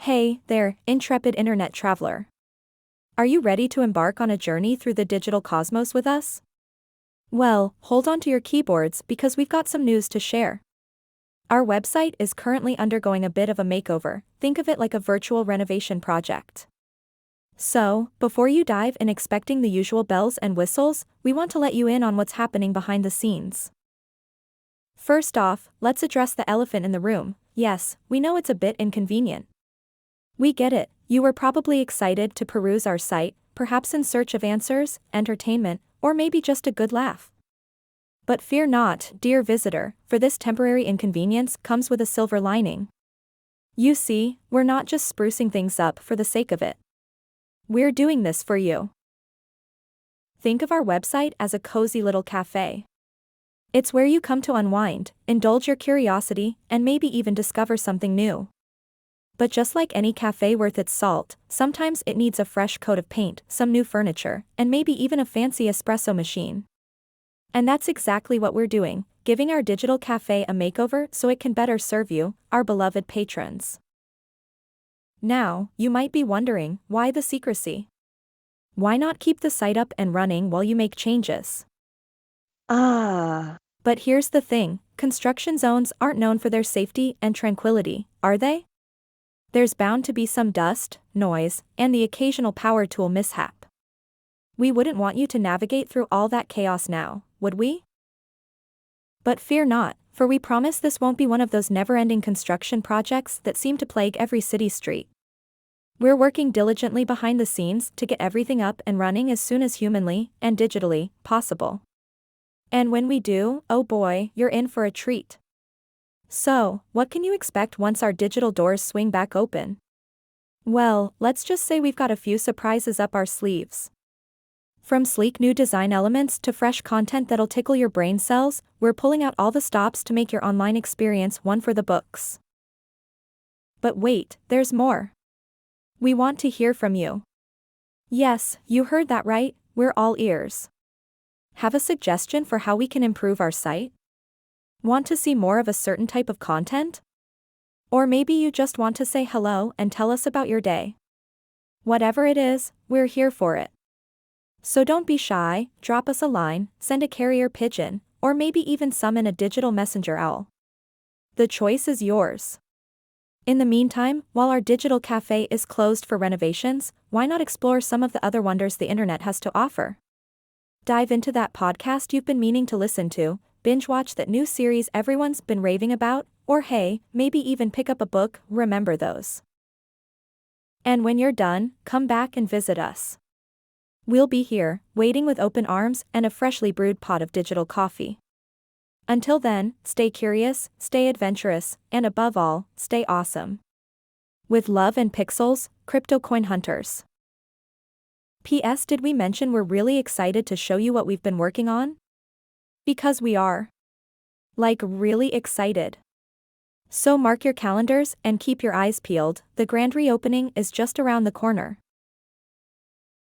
Hey there, intrepid internet traveler. Are you ready to embark on a journey through the digital cosmos with us? Well, hold on to your keyboards because we've got some news to share. Our website is currently undergoing a bit of a makeover. Think of it like a virtual renovation project. So, before you dive in expecting the usual bells and whistles, we want to let you in on what's happening behind the scenes. First off, let's address the elephant in the room. Yes, we know it's a bit inconvenient. We get it, you were probably excited to peruse our site, perhaps in search of answers, entertainment, or maybe just a good laugh. But fear not, dear visitor, for this temporary inconvenience comes with a silver lining. You see, we're not just sprucing things up for the sake of it. We're doing this for you. Think of our website as a cozy little cafe. It's where you come to unwind, indulge your curiosity, and maybe even discover something new. But just like any cafe worth its salt, sometimes it needs a fresh coat of paint, some new furniture, and maybe even a fancy espresso machine. And that's exactly what we're doing, giving our digital cafe a makeover so it can better serve you, our beloved patrons. Now, you might be wondering, why the secrecy? Why not keep the site up and running while you make changes? But here's the thing, construction zones aren't known for their safety and tranquility, are they? There's bound to be some dust, noise, and the occasional power tool mishap. We wouldn't want you to navigate through all that chaos now, would we? But fear not, for we promise this won't be one of those never-ending construction projects that seem to plague every city street. We're working diligently behind the scenes to get everything up and running as soon as humanly and digitally possible. And when we do, oh boy, you're in for a treat. So, what can you expect once our digital doors swing back open? Well, let's just say we've got a few surprises up our sleeves. From sleek new design elements to fresh content that'll tickle your brain cells, we're pulling out all the stops to make your online experience one for the books. But wait, there's more. We want to hear from you. Yes, you heard that right, we're all ears. Have a suggestion for how we can improve our site? Want to see more of a certain type of content? Or maybe you just want to say hello and tell us about your day. Whatever it is, we're here for it. So don't be shy, drop us a line, send a carrier pigeon, or maybe even summon a digital messenger owl. The choice is yours. In the meantime, while our digital cafe is closed for renovations, why not explore some of the other wonders the internet has to offer? Dive into that podcast you've been meaning to listen to, binge watch that new series everyone's been raving about, or hey, maybe even pick up a book, remember those. And when you're done, come back and visit us. We'll be here, waiting with open arms and a freshly brewed pot of digital coffee. Until then, stay curious, stay adventurous, and above all, stay awesome. With love and pixels, Crypto Coin Hunters. P.S. Did we mention we're really excited to show you what we've been working on? Because we are. Like really excited. So mark your calendars and keep your eyes peeled, the grand reopening is just around the corner.